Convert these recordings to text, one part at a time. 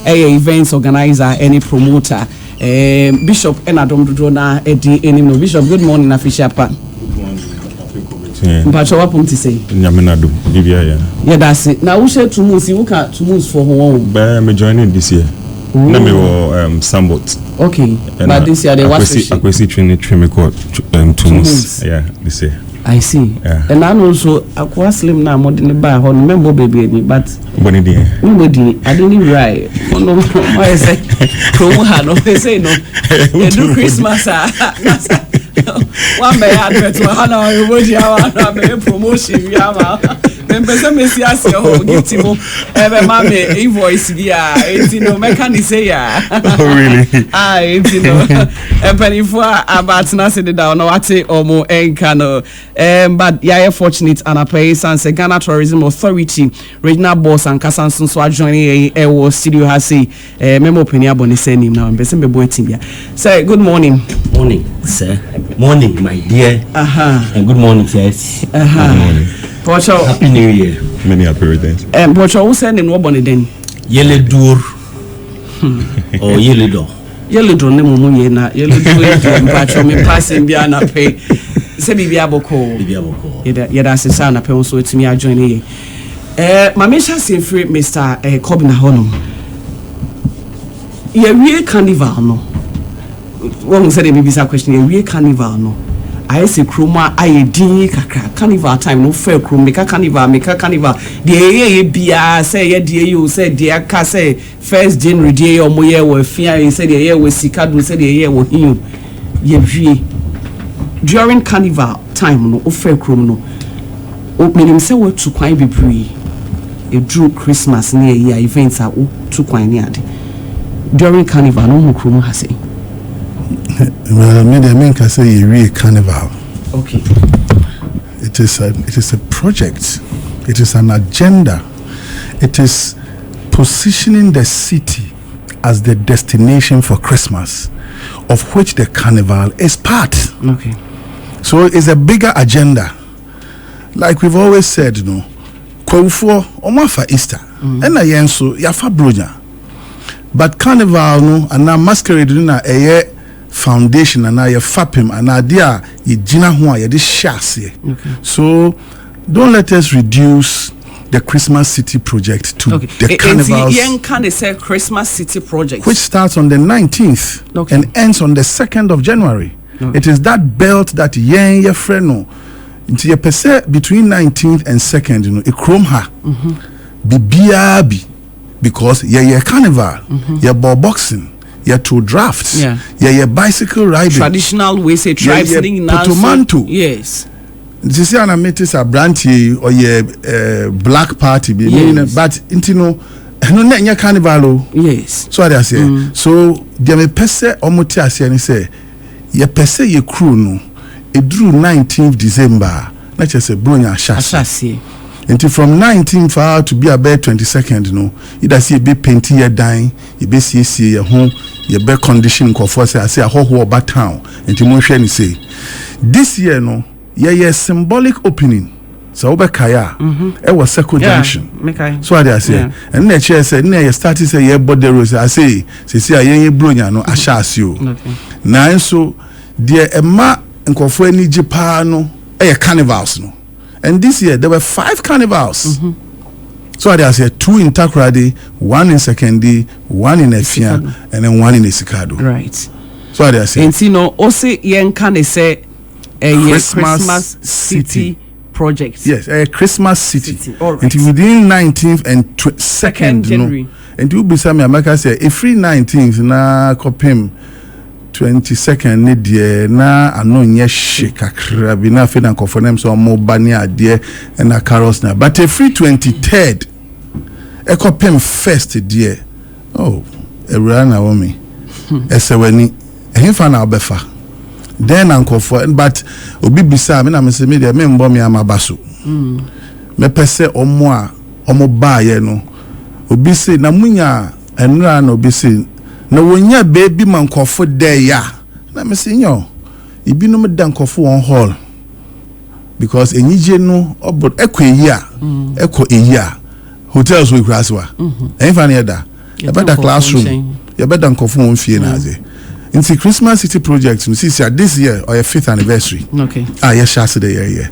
events organizer, any promoter. Bishop Enadom Dudona Edi Enimo. Bishop, good morning, Afishapa. Mpacho wapum to say. Nyamenadu, Bibia. Yeah, that's it. Now we share to move. You can to move for home. But I'm joining this year. Na me wo Sambot. Okay. But this year they was Akwesi training me 2 months. Yeah, this year. I see. Yeah. And I also Akwa Slim na mo dey buy ho remember baby any but Boni dey. Nobody I didn't write. No I say promo ha no say no. They do Christmas one may advert to Hana everybody na be promotion we have. Mpesa mesi ase ho giti mo ebe ma me invoice bia etino mechanic say ya. Oh really? Etino penifo about na say down no wate omo enka no but yeah fortunate and pay Sanse Ghana Tourism Authority regional boss and Kasansun so joining e studio has say memo peni abone say nim na mpesa me boy team bia. Say good morning. Morning sir. Morning my dear. And good morning yes. Good morning. Happy New Year. Many happy returns. Bocho, who send in what bonnet then? Yellow door or yellow door. Yellow door, no mumu yena. Yellow door, Pacho, me passing Biana pay. Say Biaboko. Yada Sisana pay also to me. I join here. Mamisha say free Mr. Corbin Honum. Ye real carnival no. One said a baby's question. Ye real carnival no. I say chroma I din kakra carnival time no fair chroma make a carnival the bia say ye die you say dia ka say 1st January day or moye we fear you say the year we sikadu say the year we him ye wie during carnival time no fair chroma no o menim say we to kwan bebree e drew Christmas near year events are to kwan near during carnival no chroma ha say. Well, I can say a real carnival. Okay. It is a project. It is an agenda. It is positioning the city as the destination for Christmas, of which the carnival is part. Okay. So it's a bigger agenda. Like we've always said, Kwefo omafa Easter. And yenso yafa bronya. But carnival no and now masquerade na a foundation and now you fap him and idea you jina ho ya this shase. So don't let us reduce the Christmas City project to the carnival. Yen can say Christmas City project which starts on the 19th and ends on the 2nd of January. It is that belt that yen ye freno into your percent between 19th and 2nd, a chrome ha bibiabi because ye carnival, ye ball boxing. Yeah, to drafts. Yeah, bicycle riding. Traditional way say tribesing now. Potomanto. Yes. This is an ametis a brandy or black party. Yes. But no net carnival. Yes. So I say. So there me pese omote ase and say ye pese ye crew no. It drew 19th December. Not just a bronya shasi. Until from 19th far to be about 22nd, either see a bit painty a dying, you be see a home, your best condition for say a whole about town, and to motion say this year yeah symbolic opening. So over Kaya, it was Circle Junction. So I say, and the chair said, near started say yeah, but there was I say a young bronya no ashas you. Now so dear Emma and Kofweni Japano a carnivals no. And this year there were 5 carnivals. So I said 2 in Takoradi, 1 in Sekendi, 1 in Efia, and then 1 in Isikado. Right. So I said. And Ose yen can say a Christmas City project. Yes, a Christmas City. All right. And within 19th and 2nd January. And you be some America say a free 19th na kopim 22nd ne die na ano nye shikakra bi na fe na conform so mo bani ade na carols na but a free 23rd e kopem first die oh ewura na wo me esewani ehfa na obefa then ankofo but obi bisa me na me se me de me mbo me amabaso me pese omo ba ye no obi se na munya enra na obi se na wonya baby man kofo dey ya na me say nyo ibinum dan kofo on hall because enyije no obod ekọ eyi a hotels we kraswa enfa na da better classroom you better nkofo won fie na aze nti Christmas City project we see this year or your 5th anniversary okay yeah shase the year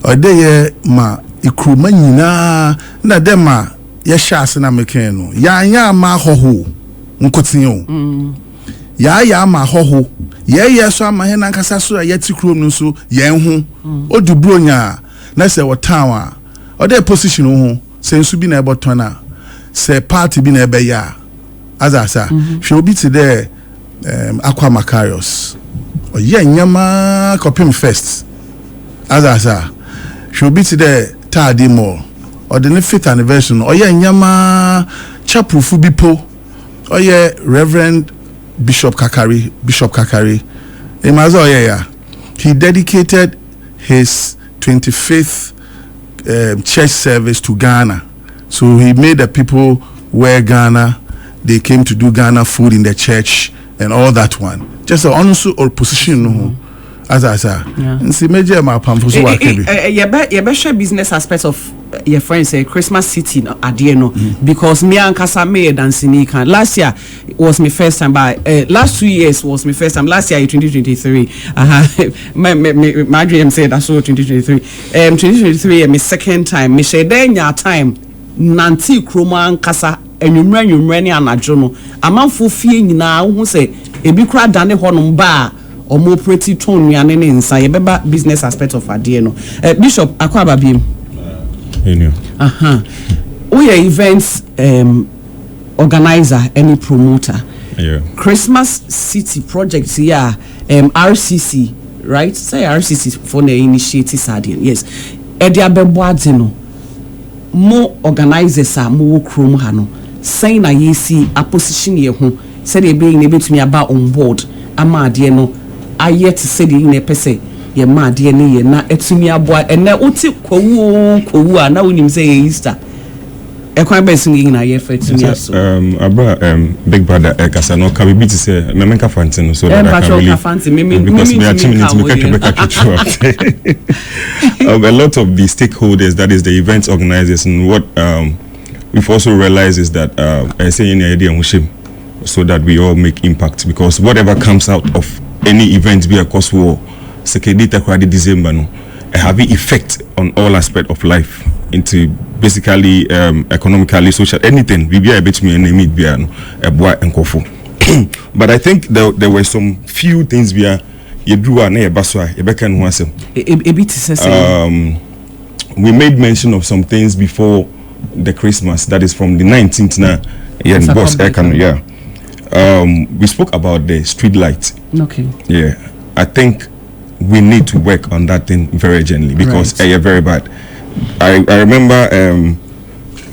or the year ma ikruma nyina na dem ma ye shase na meken no ya ma hoho nkotinyo ya ma hoho ye so ama he na nkasa so ya tikrom no so ye hu odubro nya na se wo town a or the position ho sensu bi na ebotona se party bi na ebe ya as I say she will be today Aqua Macarius or yeah nyama copim first as I say she will be today Tardy Mall or the 5th anniversary or yeah nyama chapel fubipo or yeah Reverend Bishop Kakari Imazo yeah he dedicated his 25th church service to Ghana, so he made the people wear Ghana. They came to do Ghana food in the church and all that one. Just an honest or position, no. As I say, and see, major my pump for so what can be. You share business aspects of your friends say Christmas City no because me and Kasa me dancing can. Last year was my first time, but last 2 years was my first time. Last year 2023. My dream said that's so 2023. 2023 my second time. Me share then your time. Nanti Kroma and Kasa. Enumere ni anajo no amanfo fie nyina wo se ebi kura dane honom ba o mo pretty tone nuane ne nsa ye beba business aspect of ade no Bishop Akwaba biem we are events organizer any promoter Christmas City project here RCC right say RCC for the initiative Sadian yes e dia bebo ade no mo organizers are mo krom ha no saying na yesi a position ye ho said e be in betumi aba on board ama ade no ayet said in e pese ye ma ade ne ye na etumi aboa ena uti kowu a na wonim say Easter e kwan be singing na ye fatumi aso big brother Kasano ka be to say me menka fantin so that I can really because me achieving a lot of the stakeholders, that is the event organizers, and what we've also realized is that I say any idea so that we all make impact, because whatever comes out of any event be a cause war secondary credit December no have an effect on all aspects of life, into basically economically, social, anything we be a bit me and meet be a boy and kofu. But I think there were some few things we are we made mention of some things before the Christmas, that is from the 19th now. We spoke about the street light. Okay. Yeah, I think we need to work on that thing very gently, because very bad. I remember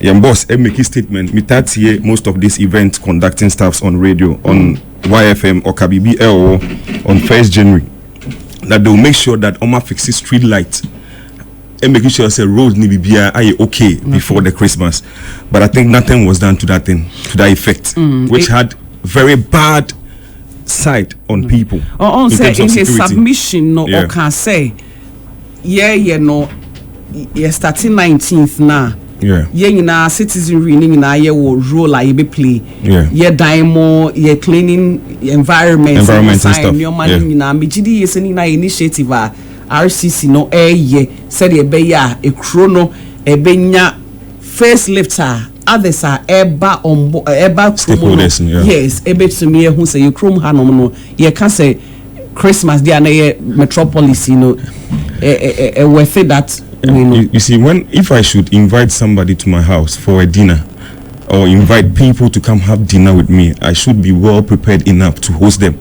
your boss make his statement. Me here most of these event conducting staffs on radio, on YFM or KBBL on 1st January, that they will make sure that Oma fixes street light and making sure say roads need be okay before the Christmas. But I think nothing was done to that thing, to that effect, which had very bad side on people. In his submission, no, or can say, no, starting 19th now. Na citizenry ni na ye wo role I be play. Ye demo, ye cleaning environment and stuff. Your money na mejidi ye seni na initiative RCC no ye said ye be ya e chrono e be nya first lifter others are eba on eba yes e be to me who say you chrome hanom no ye can say Christmas dia na ye metropolis no worth it that. You see, if I should invite somebody to my house for a dinner, or invite people to come have dinner with me, I should be well prepared enough to host them.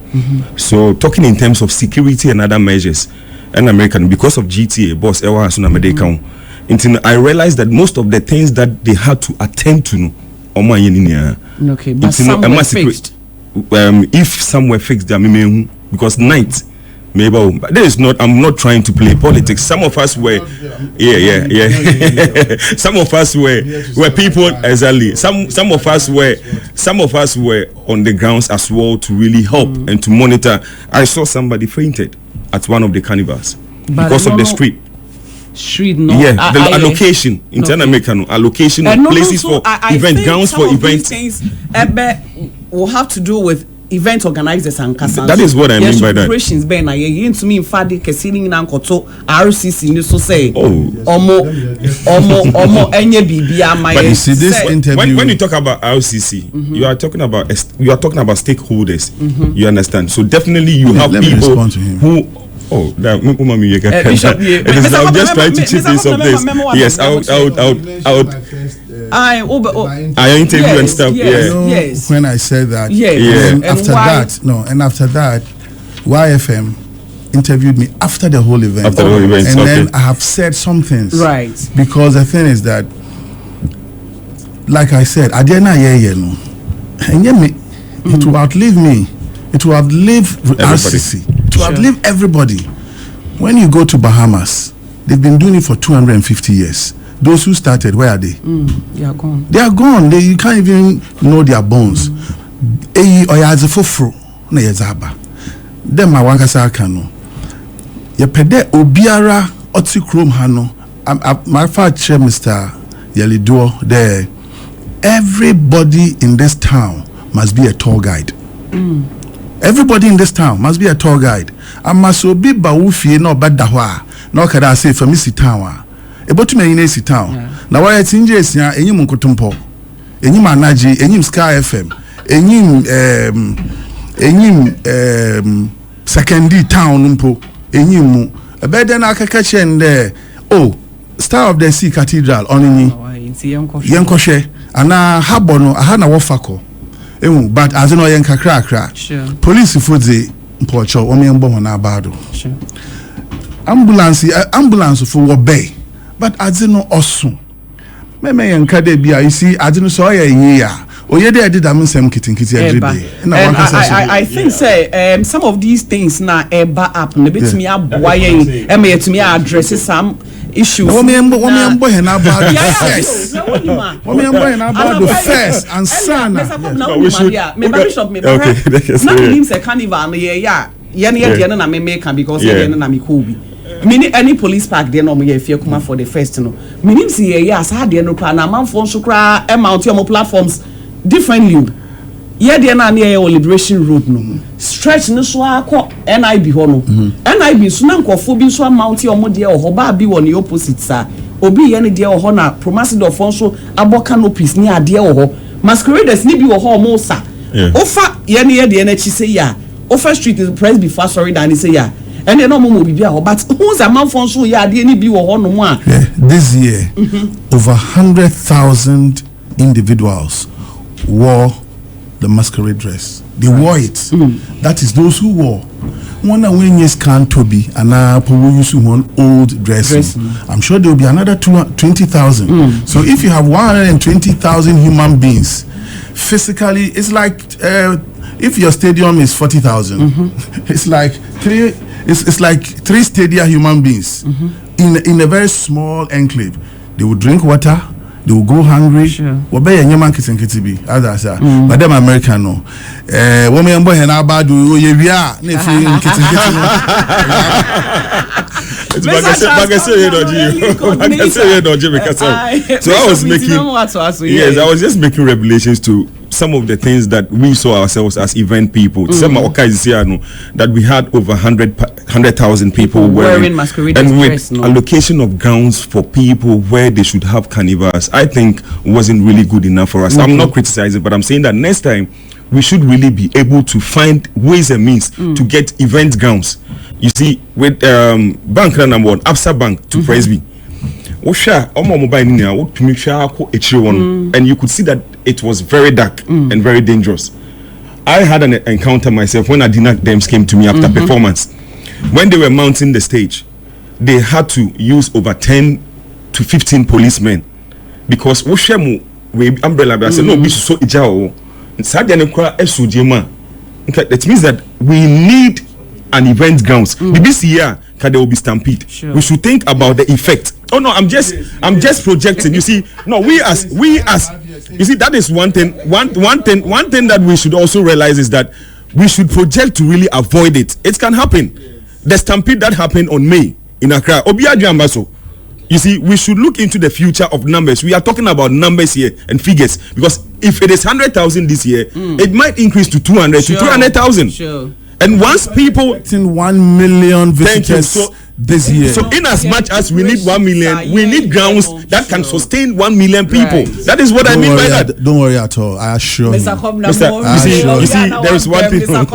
So talking in terms of security and other measures, and American, because of GTA, boss, I realized that most of the things that they had to attend to, but some were fixed. If some were fixed, because night. Maybe there is not. I'm not trying to play politics. Some of us were, some of us were people exactly. Some of us were on the grounds as well to really help and to monitor. I saw somebody fainted at one of the carnivals because of the street. street no the allocation in America allocation of places for event grounds for events things will have to do with event organizers and Kasan. That is what I mean by that. Operations ben na ye to me in fadi kesini na nkoto RCC ni so say omo enye bibia my. But you see this interview when you talk about RCC, you are talking about stakeholders. You understand? So definitely you have people who. Oh, that I'm just trying to chip in some things. Yes, I interview and stuff. Yes. When I said that, and after that, YFM interviewed me after the whole event. And then I have said some things. Right. Because the thing is that, like I said, I didn't know, and it will outlive me. It will outlive RCC. It will outlive everybody. When you go to Bahamas, they've been doing it for 250 years. Those who started, where are they? They are gone. They are gone. You can't even know their bones. Them my wankasa kano. Ye pede obiara oti krom hano. My father, Mr. Yeliduo, there. Everybody in this town must be a tour guide. Everybody in this town must be a tour guide. I must be bawufi no badahwa. No kada say for me si town. Ebotu me ine si town. Na why tinje sia enyim nkotumpo. Enyim anaji, enyim Sky FM. Enyim secondary town mpo. Enyim mu. Ebede na akaka chende. Oh, Star of the Sea Cathedral onini. Yenkoshe. Ana habono aha na wofako. But as you know, sure. Police for the Porcho, sure. Ambulance for obey. But as you know, also, you see, I didn't saw a year. Oh, yeah, they did. I'm saying kitty every day. I think say some of these things now eba up. Ne bit me up why to me addresses some issues. Woman boy and about first. Woman boy and about the first and son. Me bishop me. Now him say carnival yeah. Yen na me make because yen na me cool. Mini any police park there no me if you come for the first no. Minim see yeah as had there no plan na man phone so cra mount your platforms differently. Yeah there na near Liberation Road no. Stretch no so akọ NIB ho no. NIB so na nkofo bi so mount your mo there ho ba bi won the opposite sir. Obi ye ne there ho na promised of so abo canopies ni ade ho. Masqueraders ni bi ho mo sir. Ofa ye ne there na chi say ya. Ofa street is press before sorry than say ya. And then no more bibia but who's a man for so ya dey ni bi wo ho no mo a. This year over 100,000 individuals wore the masquerade dress. They wore it. That is those who wore. One when yes can to be and use one old dress. I'm sure there will be another 20,000. So if you have 120,000 human beings, physically it's like if your stadium is 40,000, it's like three stadia human beings in a very small enclave. They will drink water. They will go hungry. Obey a Yaman kitten kitty others are. But them American no. Woman boy and abadu we are So I was making I was just making revelations to some of the things that we saw ourselves as event people. Some that we had over 100,000 people wearing masquerade and with allocation of grounds for people where they should have carnivals, I think wasn't really good enough for us. I'm not criticizing, but I'm saying that next time we should really be able to find ways and means to get event grounds. You see, with bank number one, Absa Bank to Presby. And you could see that it was very dark and very dangerous. I had an encounter myself when Adina Dems came to me after performance. When they were mounting the stage, they had to use over 10 to 15 policemen because umbrella I said no be so ijao. That means that we need an event grounds. This year there will be stampede. We should think about the effect. Oh no, I'm just projecting. You see, no, we as you see, that is one thing that we should also realize is that we should project to really avoid it. It can happen. The stampede that happened on May in Accra, Obiadio Ambaso, You see, we should look into the future of numbers. We are talking about numbers here and figures, because if it is 100,000 this year, it might increase to 200 to 300,000. Sure. And once people 1 million visitors this year. So in as much as we need 1 million, we need grounds that can sustain 1 million people. Right. That is what I mean by that. Don't worry at all. I assure you. You see, there is one thing. Mr.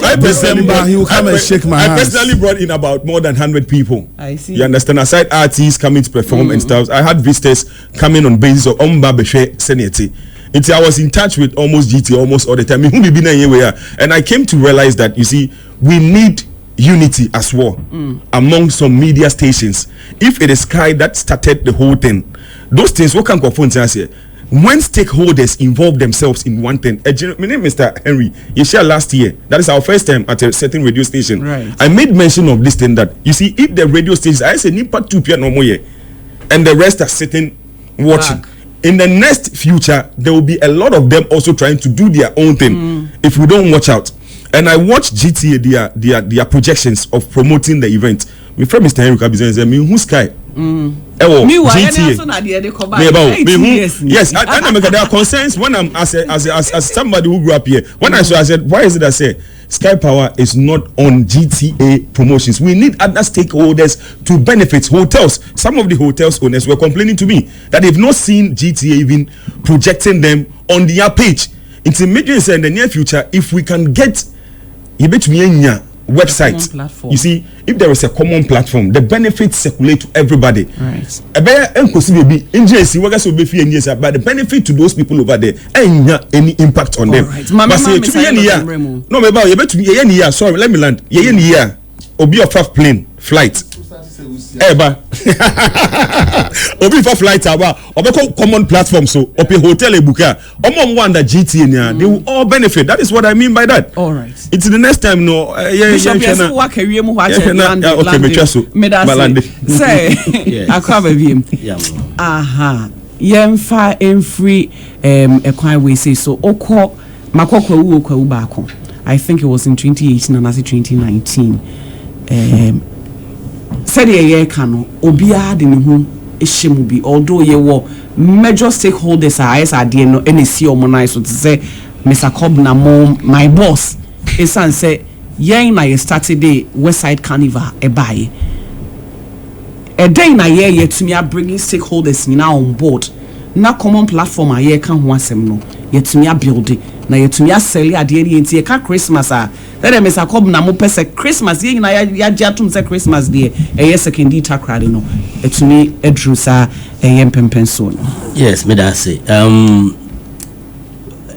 I December, he will come and shake my hands. I personally brought in about more than 100 people. I see. You understand? Aside artists coming to perform and stuff, I had visitors coming on basis of Ombabeshe Senate. I was in touch with almost GT almost all the time. And I came to realize that, you see, we need unity as well among some media stations. If it is Sky that started the whole thing, those things, what can confront us here? When stakeholders involve themselves in one thing, my name is Mr. Henry, you shared last year, that is our first time at a certain radio station. Right. I made mention of this thing that, you see, if the radio station, I say, Nipa 2 no more, and the rest are sitting watching. In the next future, there will be a lot of them also trying to do their own thing if we don't watch out. And I watched GTA their projections of promoting the event. My friend Mr. Henry Kabizan said, "Me who Sky? GTA. Yes, there are concerns when I'm as somebody who grew up here. When I said, why is it I say Sky Power is not on GTA promotions? We need other stakeholders to benefit. Hotels, some of the hotels owners were complaining to me that they've not seen GTA even projecting them on their page. It's immediately in the near future, if we can get website, you see, if there is a common platform, the benefits circulate to everybody. Right. But the benefit to those people over there ain't any impact on them. Right. But sorry, let me land. Obi of plane flight. Obi for flight common platform, so open hotel ebuka one that GT they will all benefit. That is what I mean by that. All right. It's the next time yemfa free ekwan we say so okọ makokwa wu okwa baako. I think it was in 2018 and as 2019. Said ye kano obia de ne ho ehemu bi, although ye wo major stakeholders are there no NC omonai so to say Mr. Cobb na mom my boss esan say yen na ye started the West Side Carnival ebaye a day na ye yetumi bringing stakeholders now on board na common platform a ye kan ho asem no yetumi build na yetumi sell ade ni enti ye ka Christmas a let them Mr. Cobb na mo pese Christmas ye na ya atum say Christmas dey e second takrade no etumi edru sa pempen so no. Yes, me that say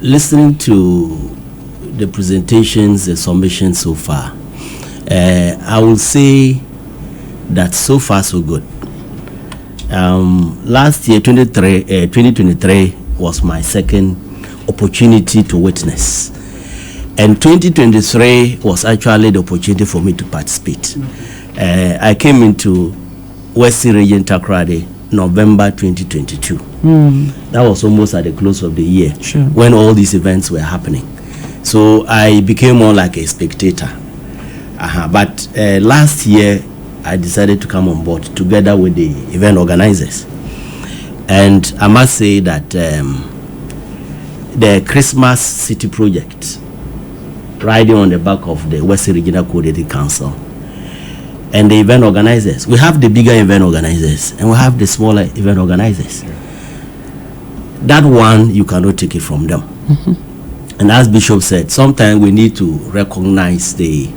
listening to the presentations, the submissions so far, I will say that so far so good. Last year 2023 was my second opportunity to witness, and 2023 was actually the opportunity for me to participate. I came into Western Region Takoradi November 2022. That was almost at the close of the year, when all these events were happening. So I became more like a spectator. But last year I decided to come on board together with the event organizers. And I must say that the Christmas City project, riding on the back of the Western Regional Coordinating Council and the event organizers. We have the bigger event organizers and we have the smaller event organizers. That one, you cannot take it from them. And as Bishop said, sometimes we need to recognize the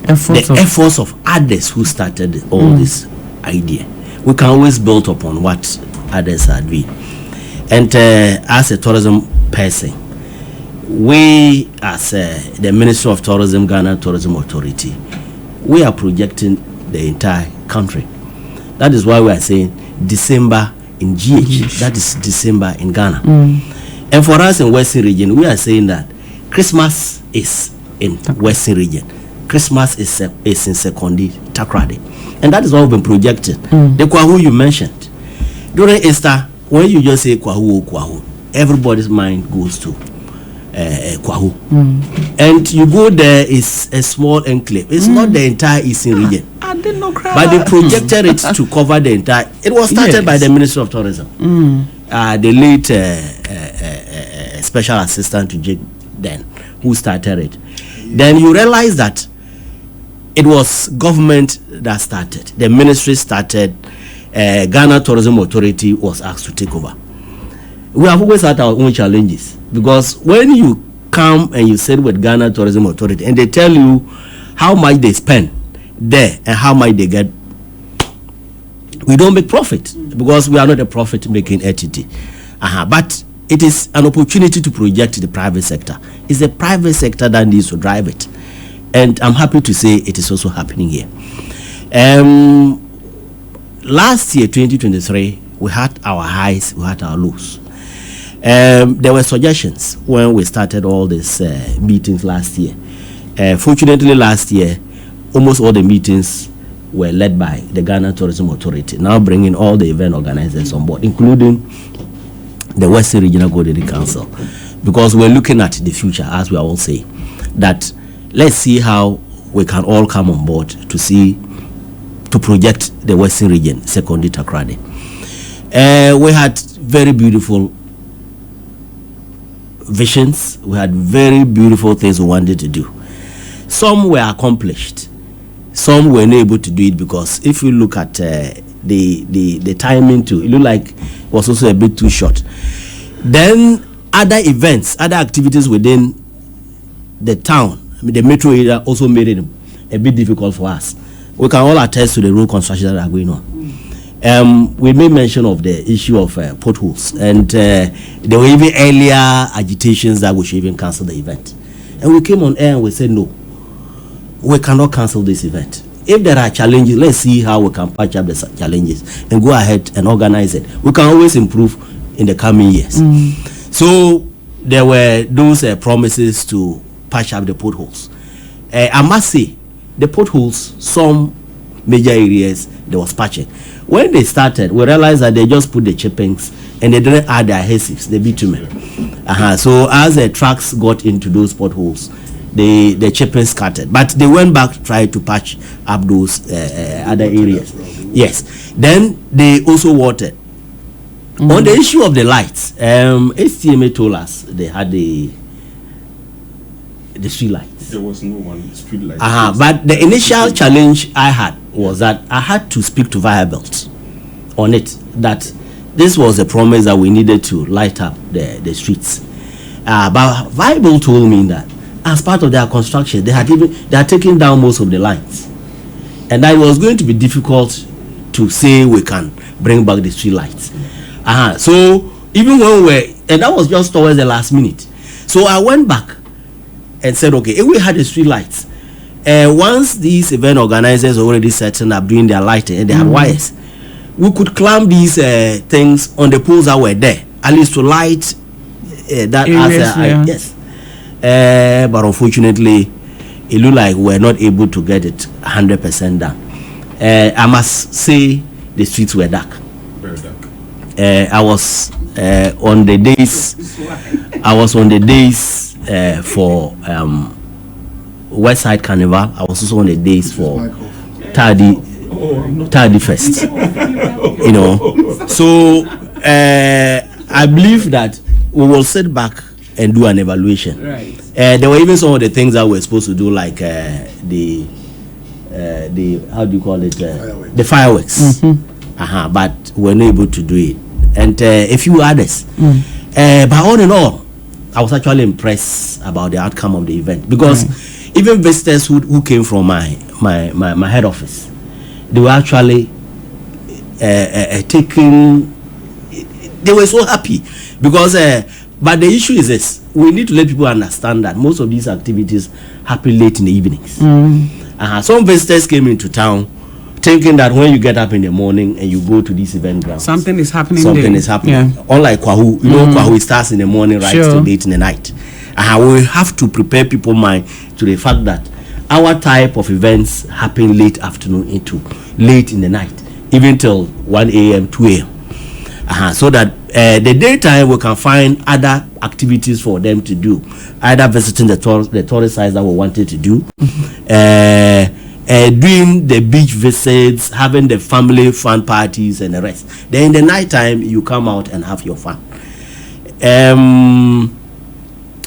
efforts of others who started all this idea. We can always build upon what others are doing. And as a tourism person, we as the Ministry of Tourism, Ghana Tourism Authority, we are projecting the entire country. That is why we are saying December in GH, that is December in Ghana. And for us in Western Region, we are saying that Christmas is in Western Region. Christmas is in Sekondi, Takoradi. And that is what we've been projecting. The Kwahu you mentioned. During Easter, when you just say Kwahu, everybody's mind goes to Kwahu. And you go there, it's a small enclave. It's not the entire eastern region. I didn't know. But they projected it to cover the entire. It was started by the Ministry of Tourism. The late special assistant to Jake then, who started it. Then you realize that it was government that started. The ministry started. Ghana Tourism Authority was asked to take over. We have always had our own challenges, because when you come and you sit with Ghana Tourism Authority and they tell you how much they spend there and how much they get, we don't make profit, because we are not a profit making entity. But it is an opportunity to project the private sector. It's the private sector that needs to drive it, and I'm happy to say it is also happening here. Last year, 2023, we had our highs, we had our lows. There were suggestions when we started all these meetings last year. Fortunately, last year, almost all the meetings were led by the Ghana Tourism Authority, now bringing all the event organizers on board, including the Western Regional Coordinating Council, because we're looking at the future, as we all say, that let's see how we can all come on board to project the Western region, secondly Takoradi. We had very beautiful visions. We had very beautiful things we wanted to do. Some were accomplished. Some were not able to do it, because if you look at the timing too, it looked like it was also a bit too short. Then other events, other activities within the town, the metro area, also made it a bit difficult for us. We can all attest to the road construction that are going on. We made mention of the issue of potholes, and there were even earlier agitations that we should even cancel the event. And we came on air and we said, no, we cannot cancel this event. If there are challenges, let's see how we can patch up the challenges and go ahead and organize it. We can always improve in the coming years. So there were those promises to patch up the potholes. I must say, the potholes, some major areas, there was patching. When they started, we realized that they just put the chippings and they didn't add the adhesives, the bitumen. So as the trucks got into those potholes, the chippings scattered. But they went back to try to patch up those other areas. Yes. Then they also watered. On the issue of the lights, HTMA told us they had the street lights. There was no one street light. But the initial challenge I had was that I had to speak to Viabelt on it, that this was a promise that we needed to light up the streets. But Viabelt told me that as part of their construction, they had taken down most of the lines, and that it was going to be difficult to say we can bring back the street lights. So even when and that was just towards the last minute. So I went back and said, okay, if we had the street lights, once these event organizers already setting up doing their lighting and they had wires, we could clamp these things on the poles that were there, at least to light that areas, yes. But unfortunately, it looked like we were not able to get it 100% done. I must say the streets were dark. Very dark. I was on the days for West Side Carnival. I was also on the days for Tardy Fest. You know, so I believe that we will sit back and do an evaluation. Right. There were even some of the things that we're supposed to do, like the how do you call it? The fireworks. But we're not able to do it, and a few others. But all in all, I was actually impressed about the outcome of the event, because even visitors who came from my head office, they were actually taking. They were so happy, because. But the issue is this: we need to let people understand that most of these activities happen late in the evenings. Some visitors came into town thinking that when you get up in the morning and you go to this event ground, something is happening. Yeah. Unlike Kwahu, you know, Kwahu starts in the morning right to late in the night. We have to prepare people's mind to the fact that our type of events happen late afternoon into late in the night, even till 1 a.m., 2 a.m. So that the daytime we can find other activities for them to do, either visiting the tourist sites that we wanted to do, doing the beach visits, having the family fun parties and the rest. Then in the nighttime you come out and have your fun.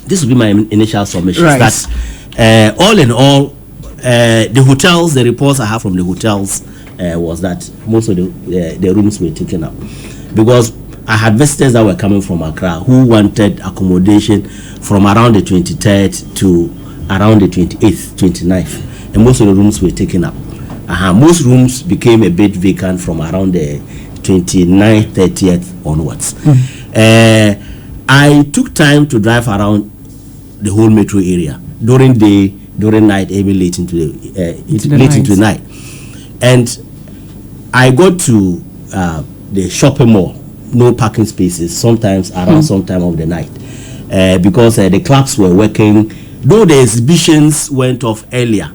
This will be my initial submission. Right. That all in all, the hotels, the reports I have from the hotels was that most of the rooms were taken up, because I had visitors that were coming from Accra who wanted accommodation from around the 23rd to around the 28th, 29th, and most of the rooms were taken up. Most rooms became a bit vacant from around the 29th, 30th onwards. I took time to drive around the whole metro area during day, during night, even late into the night, and I got to the shopping mall. No parking spaces, sometimes around some time of the night, because the clubs were working. Though the exhibitions went off earlier,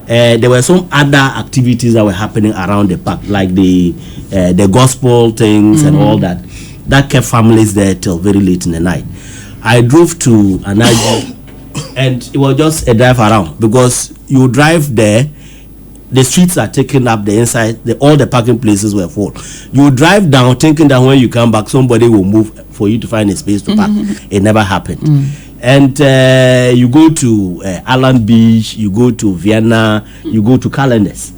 there were some other activities that were happening around the park, like the gospel things and all that kept families there till very late in the night. I drove to Anaji, and it was just a drive around, because you drive there, the streets are taken up, the inside, all the parking places were full. You drive down thinking that when you come back, somebody will move for you to find a space to park. It never happened. And you go to Allen Beach, you go to Vienna, you go to Calendars,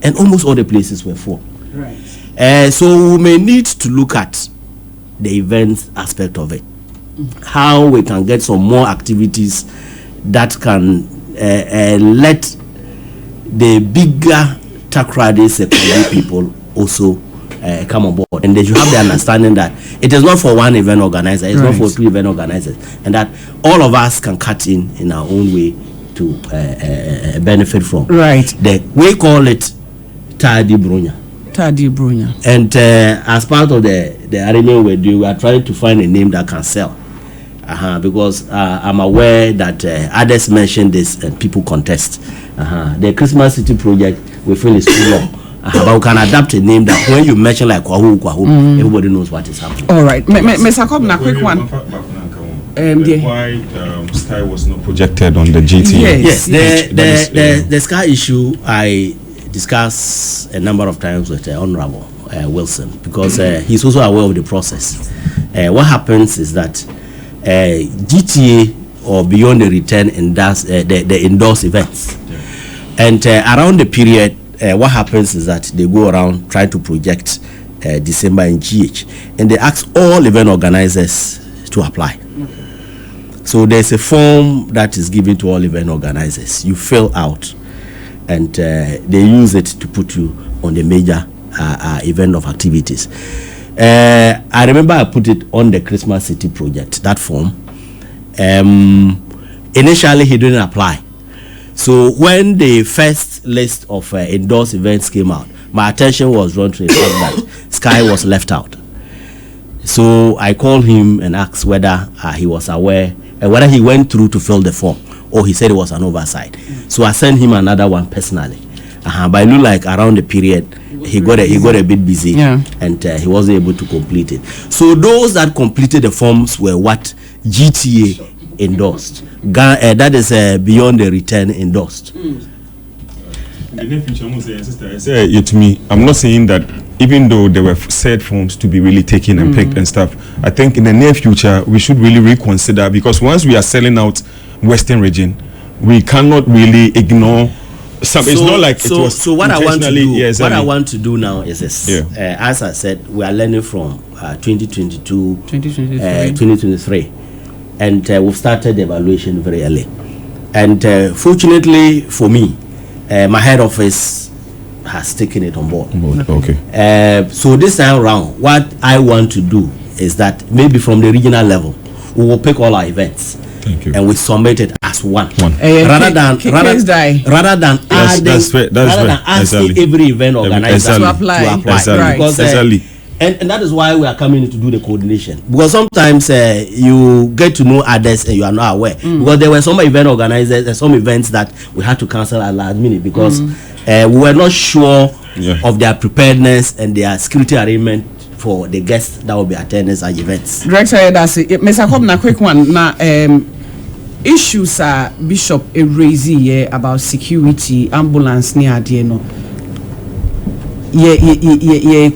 and almost all the places were full. Right. So we may need to look at the events aspect of it. How we can get some more activities that can let the bigger Takoradi secondary people also come on board, and they should have the understanding that it is not for one event organizer, it's not for two event organizers, and that all of us can cut in our own way to benefit from. Right. We call it Tadi Brunya. And as part of the arrangement we are trying to find a name that can sell. Because I'm aware that others mentioned this and people contest. The Christmas City project we feel is too long. But we can adapt a name that when you mention like Kwahu, everybody knows what is happening. All right. Mr. Kobna, quick one. Why Sky was not projected on the GTA? Yes. The Sky issue I discussed a number of times with Honorable Wilson, because he's also aware of the process. What happens is that GTA or Beyond the Return and the endorse events, and around the period, what happens is that they go around trying to project December in GH, and they ask all event organizers to apply. So there's a form that is given to all event organizers. You fill out, and they use it to put you on the major event of activities. I remember I put it on the Christmas City project, that form. Initially, he didn't apply. So when the first list of endorsed events came out, my attention was drawn to the fact that Sky was left out. So I called him and asked whether he was aware, whether he went through to fill the form, or he said it was an oversight. So I sent him another one personally. But it looked like around the period, he got a bit busy, and he wasn't able to complete it. So those that completed the forms were what GTA endorsed. That is Beyond the Return endorsed. In the near future, I'm not saying that even though there were said forms to be really taken and picked and stuff, I think in the near future we should really reconsider, because once we are selling out Western region, we cannot really ignore. It's not like it was. So what I want to do, what I want to do now is this. As I said, we are learning from 2022, 2023, and we've started the evaluation very early. And fortunately for me, my head office has taken it on board. Okay. So this time around, what I want to do is that maybe from the regional level, we will pick all our events. Thank you. And we submit it as one. Rather than asking every event organizer to apply. Right. Because, and that is why we are coming to do the coordination, because sometimes you get to know others and you are not aware, because there were some event organizers and some events that we had to cancel at last minute because we were not sure of their preparedness and their security arrangement for the guests that will be attending such events. Director, that's it. Mr. Kobna, quick one. Now, issues are Bishop raising about security, ambulance near Dieno.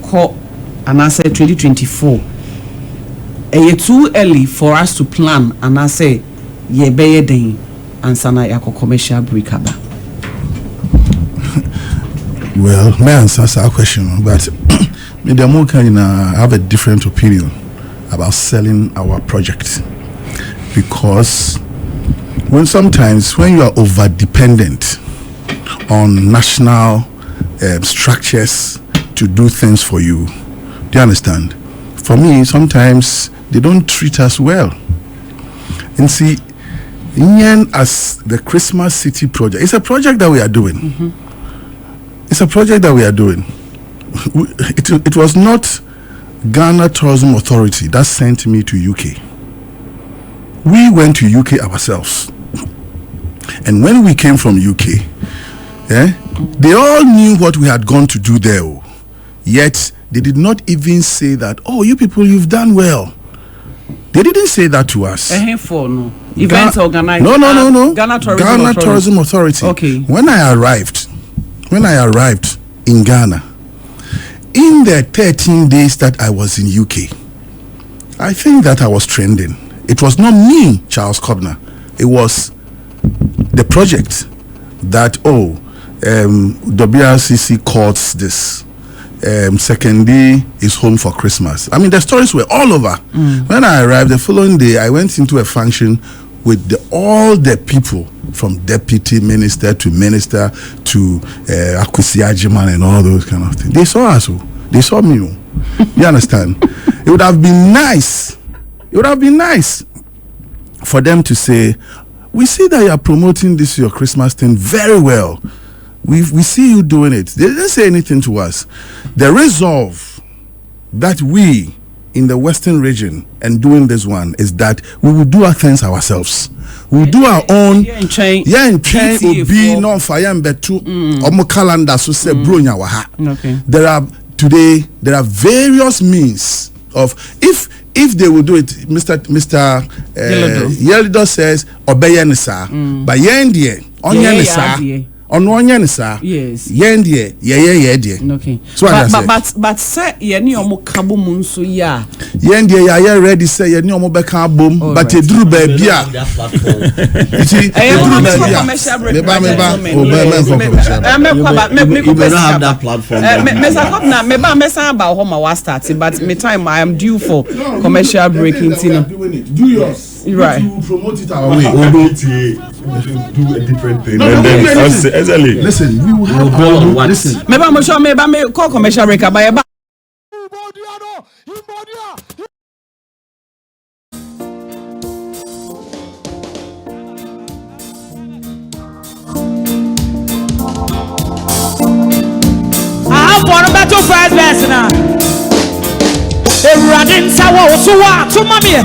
Call and I said 2024. It's too early for us to plan and I say ye be den and sana yako commercial break aba. Well, may answer that question, but Media Moka have a different opinion about selling our project, because sometimes when you are over dependent on national structures to do things for you, do you understand? For me, sometimes they don't treat us well. And see, as the Christmas City project, it's a project that we are doing. Mm-hmm. It's a project that we are doing. It was not Ghana Tourism Authority that sent me to UK. We went to UK ourselves. And when we came from UK, they all knew what we had gone to do there. Yet, they did not even say that, oh, you people, you've done well. They didn't say that to us. Events organized. No. Ghana Tourism Authority. Okay. When I arrived in Ghana, in the 13 days that I was in UK, I think that I was trending. It was not me, Charles Kobna. It was the project that, WRCC calls this. Secondly is home for Christmas. I mean, the stories were all over. When I arrived the following day, I went into a function with all the people from deputy minister to minister to Akwesi Agyeman and all those kind of things. They saw us. They saw me. You understand? It would have been nice. It would have been nice for them to say, we see that you are promoting this your Christmas thing very well. We see you doing it. They didn't say anything to us. The resolve that we in the Western region and doing this one is that we will do our things ourselves. We will do our own. Yeah, in chain will be non fire and betu omo calendar so say bronya waha. Okay. There are various means of if they will do it. Mr. Yelido says obey nisa, but yendie onye nisa. Yes. Yendie, yeah. Okay. So but say ye ni omo kabo mu nso ya. Yendie ya ready say ye ni omo beka bom, but e duru ba bia. See, you don't have that platform. Mr. Kobna, meba about how my start, but me time I am due for commercial breaking. Do yours. Right. To promote it our way. Do a different thing. Listen, we will have go on what? Listen. Maybe me call commercial break by a battle first verse now. Running sour so what to mommy.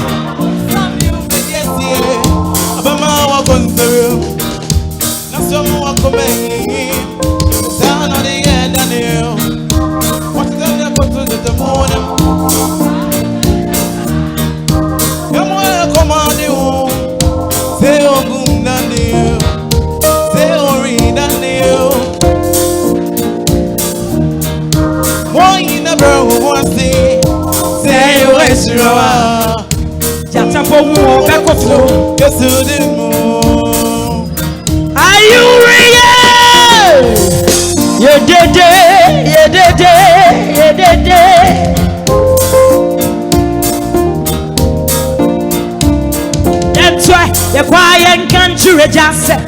Are you real? You did it. That's why the quiet country just said,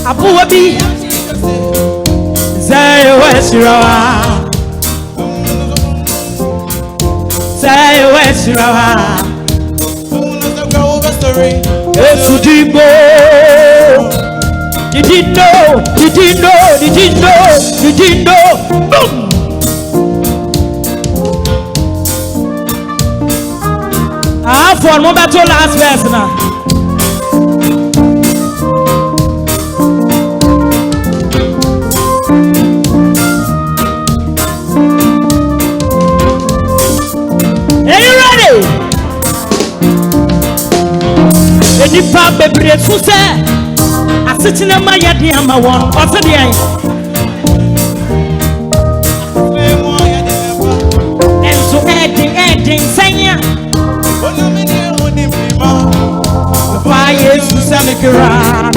Abu Abi, say what's wrong. Say what's wrong. Yes, you did know. Boom. For one battle last verse now. nipa bebre so se asetena ma yade ama won ose de ai enso edin senya Why Jesus Amikara?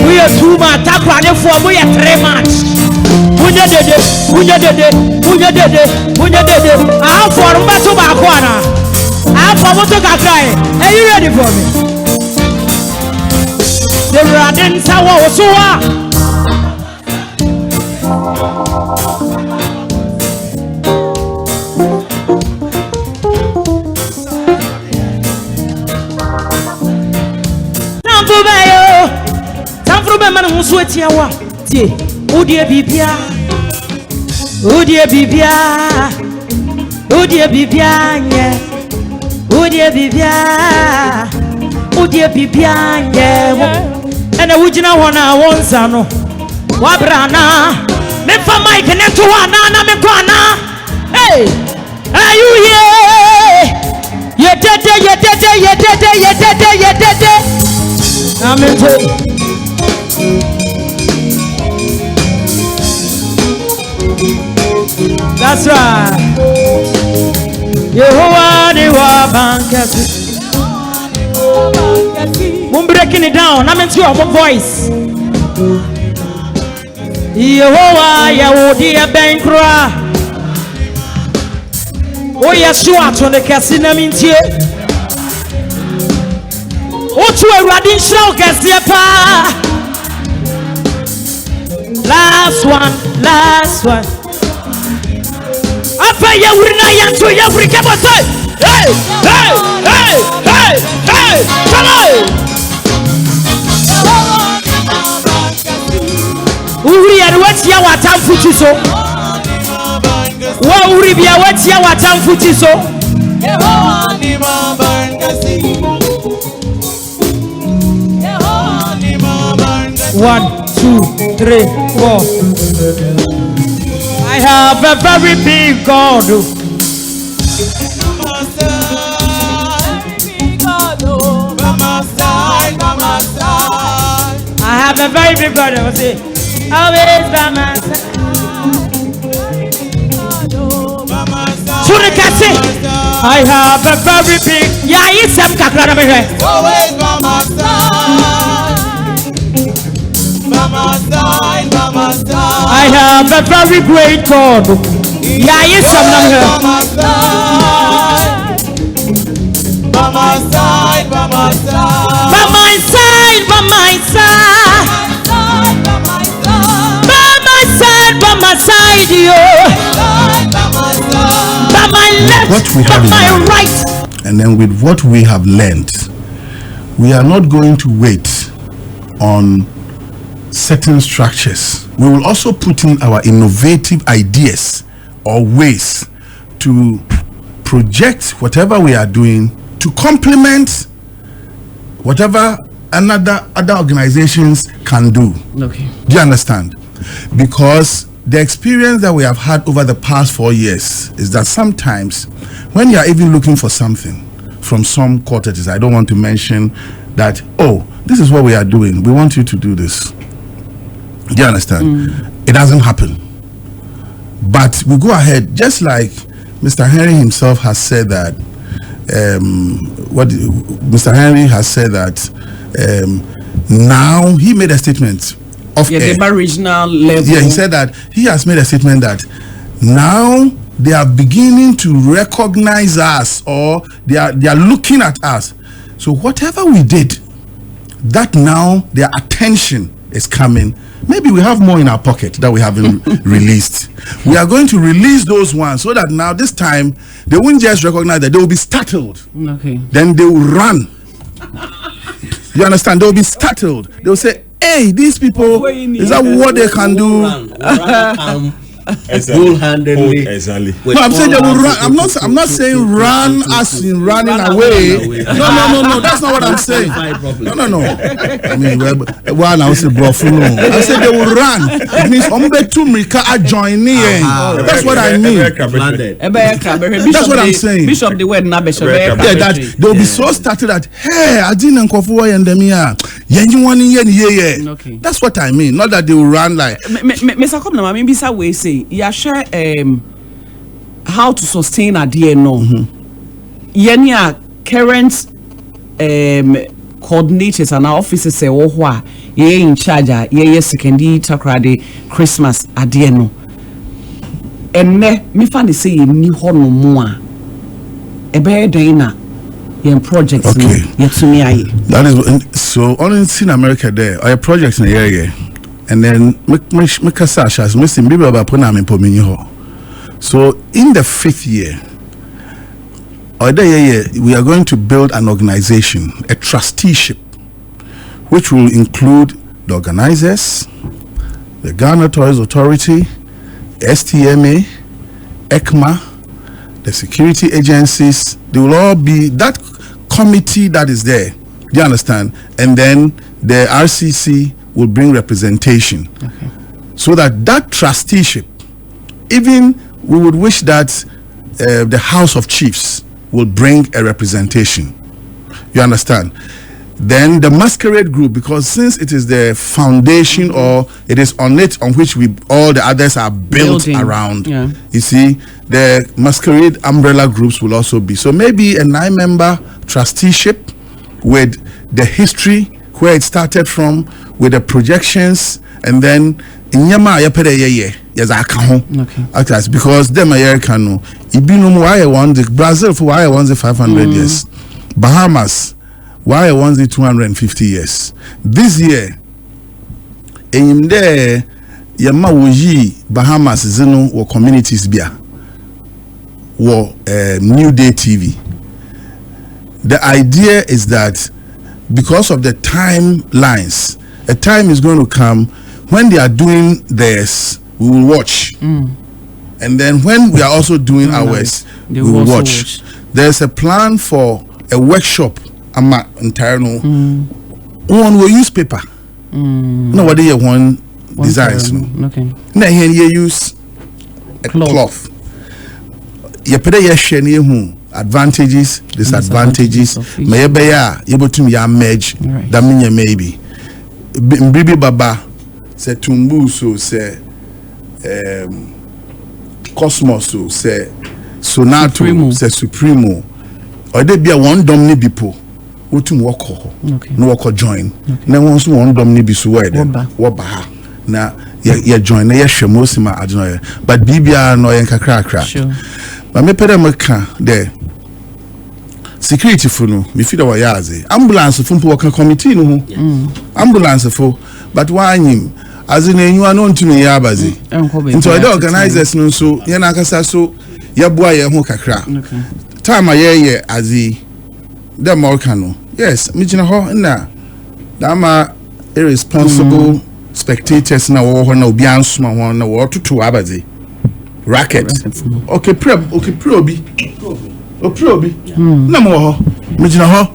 We are too much. Tap on it for we are 3 months. Punya dede. I'm for Mato Bakwana. I'm for Moto Kakai. Are you ready for me? The Radin Sawa Osua. Man who sweat yawa tie odie bibia nye odie bibia nye ena wujina hona wonza no wabrana me fa mic ne to na me kwana hey are you here yedede amen. That's right. Yehovah ni wa bankasi. I'm breaking it down. I'm into your voice. Yehovah Yahudi bankra. Oh Yeshua to the casino mintie. Oh to a radin shall kasi pa. Last one. Apa ya wurna yanto ya wurike botai. Hey! Come on! Uri ya wati ya watamfuti so. Wa uri bia wati ya watamfuti so. One, two, three, four. I have a very big God. I have a very big God. I say, always by my side. I have a very big. Yeah, it's some kakra me here. Always by my side. By my side. I have a very great God. Yeah, it's some here. By my side. By my side. By my side. By my side. By my side. By my side, yo. By my left. What we by have my learned, right. and then with what we have learned, we are not going to wait on certain structures. We will also put in our innovative ideas or ways to project whatever we are doing to complement whatever other organizations can do. Okay. Do you understand? Because the experience that we have had over the past 4 years is that sometimes when you are even looking for something from some quarters, I don't want to mention that, oh, this is what we are doing, we want you to do this. Do you understand? It doesn't happen. But we go ahead, just like Mr. Henry himself has said that, Mr. Henry has said that now he made a statement of the regional level. Yeah, he said that he has made a statement that now they are beginning to recognize us, or they are looking at us. So whatever we did, that now their attention is coming. Maybe we have more in our pocket that we haven't released. We are going to release those ones so that now this time they won't just recognize that, they will be startled. Okay. Then they will run. You understand? They will be startled. They will say, hey, these people, is that what they can do? wholeheartedly. Exactly. No, I'm saying they will run. I'm not saying run as in running away. No. That's not what I'm saying. No. I mean, well, I say bro, I said they will run. It means ombe to Mika are joining. That's what I mean. That's what I'm saying. Bishop the word na bishop. Yeah, that they'll be so started that hey, I didn't go and them here. Okay. That's what I mean. Not that they will run like. Mr. Kopna, I mean, bisa way say, yeah, share how to sustain a DNO. Yenya current coordinators and our officers say, oh, wha, ye in charge, ye secondary takrade Christmas a DNO. And me find say ni hono mua. Ebe dina. Projects okay. That is so only in America there are projects in the area, and then so in the 5th year or we are going to build an organization, a trusteeship, which will include the organizers, the Ghana Toys Authority, STMA, ECMA, the security agencies. They will all be that committee that is there. Do you understand? And then the RCC will bring representation. Okay. So that trusteeship, even we would wish that the House of Chiefs will bring a representation. You understand? Then the masquerade group, because since it is the foundation or it is on it on which all the others are built around, you see, the masquerade umbrella groups will also be. So maybe a 9-member trusteeship with the history, where it started from, with the projections, and then in Yama yes, I can't. Because them American, Ibinum why won the Brazil for why won the 500 years, Bahamas why won the 250 years. This year, in there, Yama Wuji Bahamas Zeno or communities bia or New Day TV. The idea is that because of the timelines, a time is going to come when they are doing theirs, we will watch. And then when we are also doing ours, we will watch. There's a plan for a workshop. Internal. One will use paper. No, what they want designs. Okay. Now here you use a cloth. You put a shiny advantages, disadvantages. Maybe you able to merge. That means maybe. Bibi Baba said Tumbu so say Cosmos so say Sonato say Supremo. Or they be a one domini people. Utum wako no wako join na won so won dom ni bi so wede wo ba ha na ye join na ye hwemosima adno but bibia no yen kakra but me pede meka de security for no me fi da wa yaze ambulance for mpo waka committee no ho ambulance for but wanyim as in enyu no ntumi ya abazi into the organizers no so ye na akasa so ye boa ye ho kakra time ye azi them all can yes, mijina ho na dama irresponsible spectators na wo ho na obi ansoma ho na wo tutu abazi racket okay pre obi na mo ho mijina ho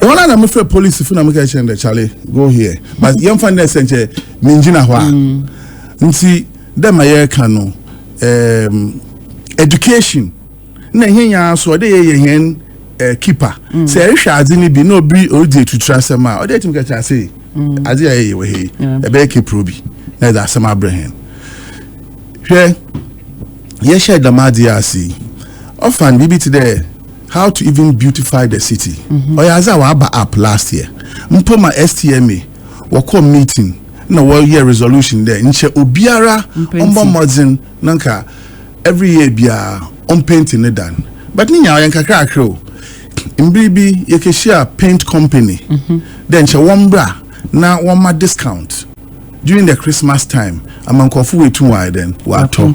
wona na me fe police fu na me ka chende chale go here but yam fan na senche mijina ho a nti them aye can no education na henya so de ye hen keeper say shadi ni bi no bi odi tutra sema o dey tim ka cha say ade aye we he e be keep probi na da sema abraham hwe ye share the madiasi often bibi today how to even beautify the city oyaza wa aba up last year mpoma STMA wako meeting na one year resolution there nche obiara ombo modern nanka every year bia on painting it done but ni nya yan kakra akro mbribi yekeshia paint company then che wombra na woma discount during the Christmas time amankofu wetu wide then wato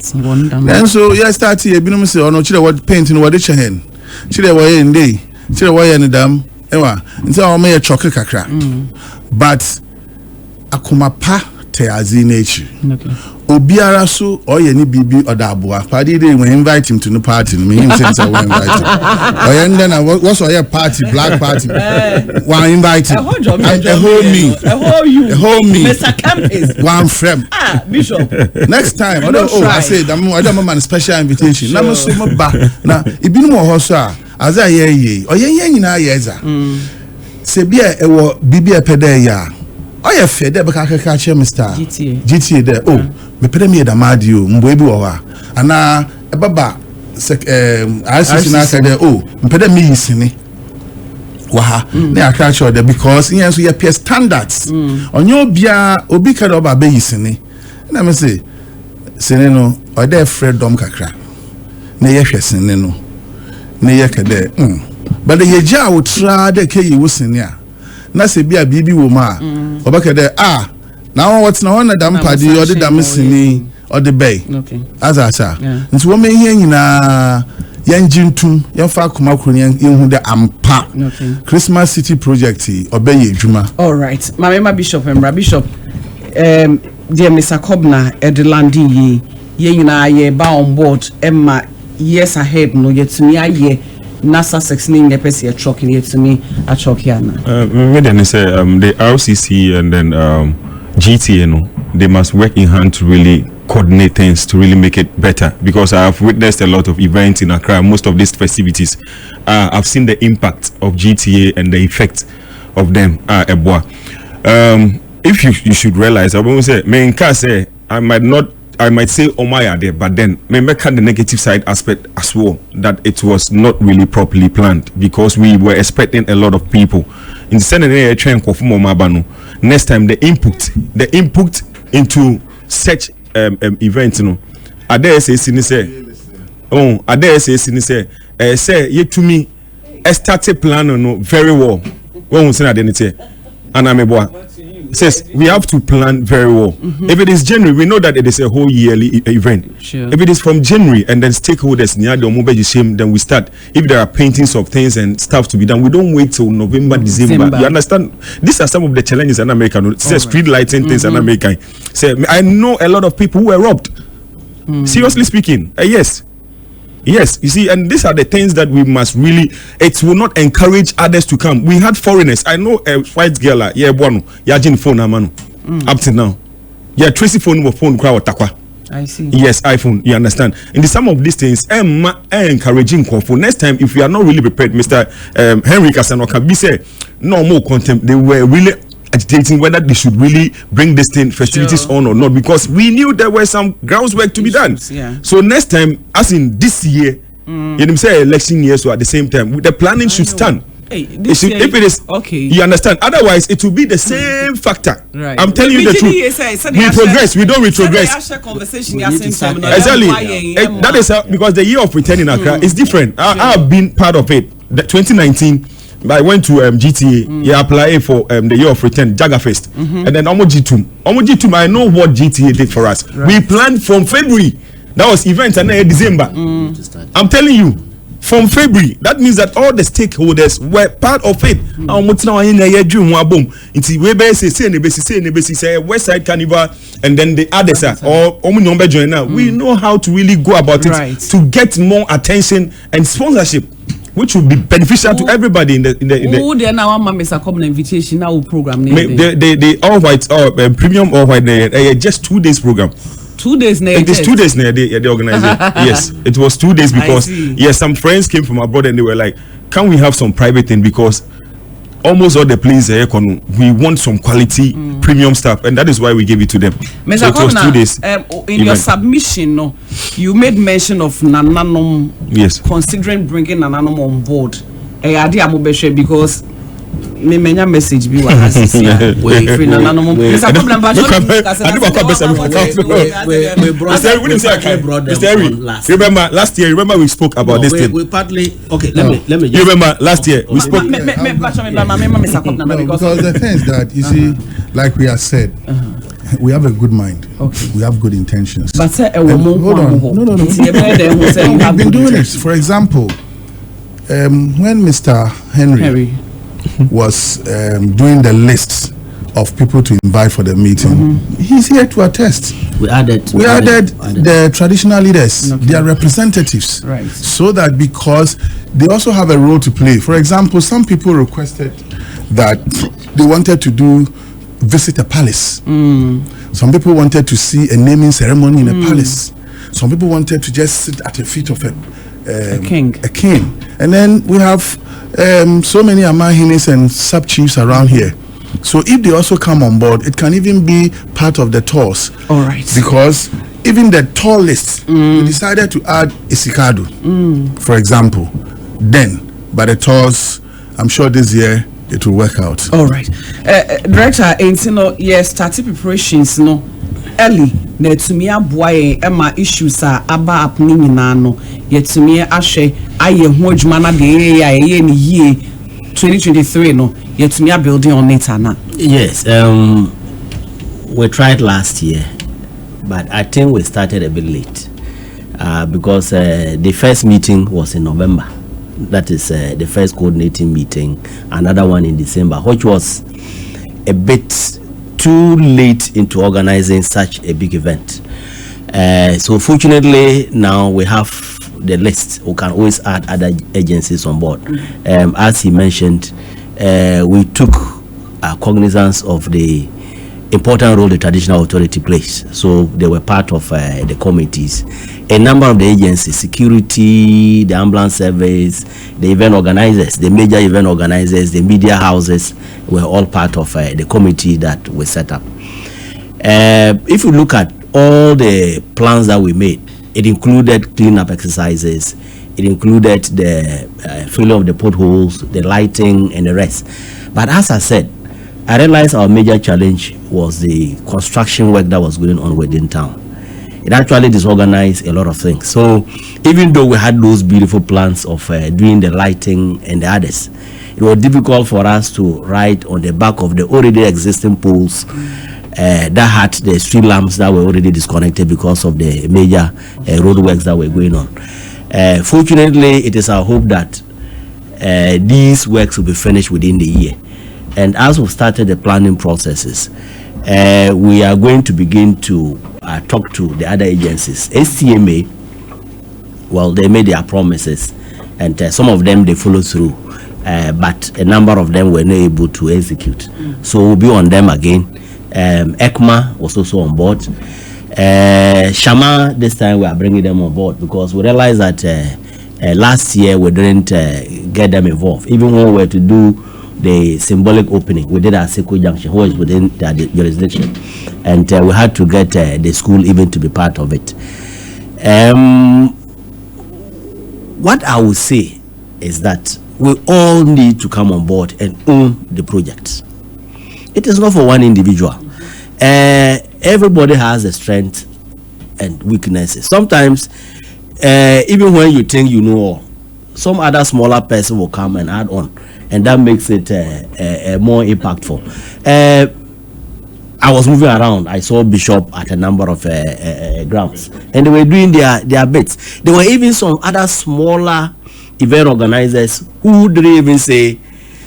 then so yeah start here binum say ono chire what paint no wade chehen chire waye ndey chire waye ne dam ewa nti o me ye choke kakra but akoma pa te azi nature obiara so oye ni bibi odaboa party day when invite him to the party me him say we invite him oye then what's oye party black party one invite him a whole me Mr. Campus one frame Bishop next time I say I don't man special invitation na so mo ba na ibinu mo ho so as I ye oye nyina yeza se bia e wo bibi epede ya oye fe de be ka che Mr. GTA de me pede me da madi o mbo ebi wo ha ana ebaba RCC na ka de me pede me yisini wa ha na aka che de because yen so ye peer standards onye obia obi ka de oba be yisini na me say sene no o de freedom kakra na ye hwe sene no na ye ka de but ye ja wo tra de ke yi wo sene a na se bia bibi wo ma oba ka de now what's now on the damn party or the damn sini or the bay. Okay. As I say. And so me here na yanjintum yanfa kuma kuni yanhu de ampa. Okay. Christmas City project obey juma. All right. Mama Bishop and Bishop dear Mr. Kobna Edlandi ye nyina ye ba on board Emma years ahead no yet me aye NASA 16 the person trucking yet to me a truck here now. Me then say the RCC and then GTA, no, they must work in hand to really coordinate things to really make it better, because I have witnessed a lot of events in Accra. Most of these festivities, I've seen the impact of GTA and the effect of them. If you should realize, I won't say, I might say Omaya there, but then me make the negative side aspect as well, that it was not really properly planned, because we were expecting a lot of people. Instead of trying to next time the input into such events, you know, I dare say say ye to me started plan no very well. When we say identity and I'm a says we have to plan very well. If it is January, we know that it is a whole yearly event. Sure. If it is from January and then stakeholders near the mobile shame, then we start. If there are paintings of things and stuff to be done, we don't wait till November, December. You understand? These are some of the challenges in America. Say street lighting things in America. Say I know a lot of people who were robbed. Seriously speaking, yes, you see, and these are the things that we must really, it will not encourage others to come. We had foreigners. I know a white girl, Yajin phone, up to now. Yeah, Tracy phone, crowd, takwa. I see. Yes, iPhone, you understand. And some of these things, encouraging for next time, if we are not really prepared, Mr. Henry Kasano can be say, no more contempt. They were really agitating whether they should really bring this thing festivities on or not, because we knew there were some groundwork to be done. Yeah. So next time, as in this year, you say election year, so at the same time, the planning should stand. Hey, if it is okay, you understand. Otherwise, it will be the same factor. Right. I'm telling you the truth. We progress. We don't retrogress. Exactly. That is because the year of returning Accra is different. I have been part of it. The 2019. I went to GTA. Yeah, applied for the year of return Jaggerfest, and then Omo G2. I know what GTA did for us. Right. We planned from February. That was events and then December. I'm telling you. From February, that means that all the stakeholders were part of it. Say West Side Carnival, and then the others are we know how to really go about it to get more attention and sponsorship, which will be beneficial to everybody in the Who they now want Mr. Common invitation now program? The all white premium all white just 2 days program. 2 days now. It is 2 days now they organize it. Yes, it was 2 days because yes, some friends came from abroad and they were like, can we have some private thing, because almost all the places we want some quality premium stuff, and that is why we gave it to them. Mr. So it was 2 days. In your submission, you made mention of Nananom. Yes. Considering bringing Nananom on board. Because me menya message bi wa asisi we free Nananom. Mr. Problem remember last year, we spoke about this thing. We partly let me you remember last year we spoke because the thing is that you see, like we have said, we have a good mind. Okay. We have good intentions. But hold on. No. We've been doing it. For example, when Mr. Henry was doing the lists of people to invite for the meeting. He's here to attest. We added The traditional leaders, their representatives, Right. so that because they also have a role to play. For example, some people requested that they wanted to visit a palace. Some people wanted to see a naming ceremony in a palace. Some people wanted to just sit at the feet of a king. And then we have so many Amahines and sub-chiefs around here. So if they also come on board, it can even be part of the tours. All right. Because even the tour list, we decided to add Isikadu, for example. Then, by the tours, I'm sure this year it will work out. All right. Director, yes, starting preparations no early na etumi aboa ema issues aba up ni nyina no yetumi ahwe aye ho adwuma na de ye ni yie 2023 no yetumi building on it na. Yes, we tried last year, but I think we started a bit late because the first meeting was in November. That is the first coordinating meeting, another one in December, which was a bit too late into organizing such a big event. So fortunately now we have the list. We can always add other agencies on board. As he mentioned, we took cognizance of the important role the traditional authority plays. So they were part of the committees. A number of the agencies, security, the ambulance service, the event organizers, the major event organizers, the media houses were all part of the committee that we set up. If you look at all the plans that we made, it included cleanup exercises, it included the filling of the potholes, the lighting, and the rest. But as I said, I realized our major challenge was the construction work that was going on within town. It actually disorganized a lot of things. So even though we had those beautiful plans of doing the lighting and the others, it was difficult for us to ride on the back of the already existing poles that had the street lamps that were already disconnected because of the major roadworks that were going on. Fortunately, it is our hope that these works will be finished within the year. And as we've started the planning processes, we are going to begin to talk to the other agencies. SCMA, well, they made their promises, and some of them they follow through, but a number of them were not able to execute. So we'll be on them again. ECMA was also on board. Shama, this time we are bringing them on board because we realized that last year we didn't get them involved. Even when we were to do the symbolic opening, we did at Seko Junction, who is within their jurisdiction, and we had to get the school even to be part of it. What I would say is that we all need to come on board and own the project. It is not for one individual. Everybody has a strength and weaknesses. Sometimes, even when you think you know all, some other smaller person will come and add on, and that makes it more impactful. I was moving around. I saw Bishop at a number of grounds, and they were doing their bits. There were even some other smaller event organizers who didn't even say,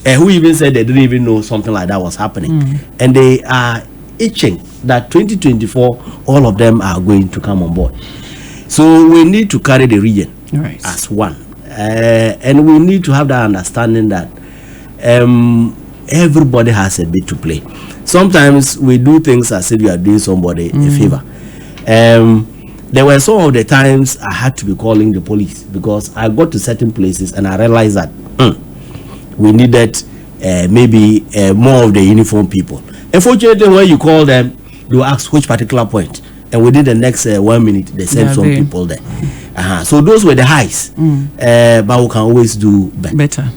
who even said they didn't even know something like that was happening, and they are itching that 2024 all of them are going to come on board. So we need to carry the region as one, and we need to have that understanding that everybody has a bit to play. Sometimes we do things as if you are doing somebody a favor. There were some of the times I had to be calling the police because I got to certain places and I realized that we needed maybe more of the uniform people. Unfortunately, when you call them, they will ask which particular point, and within the next 1 minute, they send some people there. So those were the highs, but we can always do better.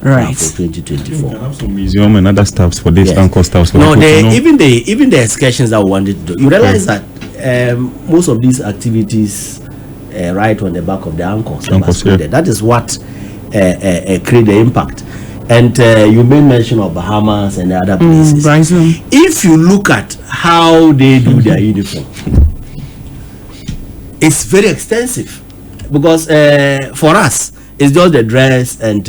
Right. For 2024. We can have some museum and other stuffs for this Anchor stuff. No, even the excursions that we wanted to do. You realize that most of these activities right on the back of the Anchors. That is what create the impact. And you made mention of Bahamas and the other places. If you look at how they do their uniform, it's very extensive because for us it's just the dress, and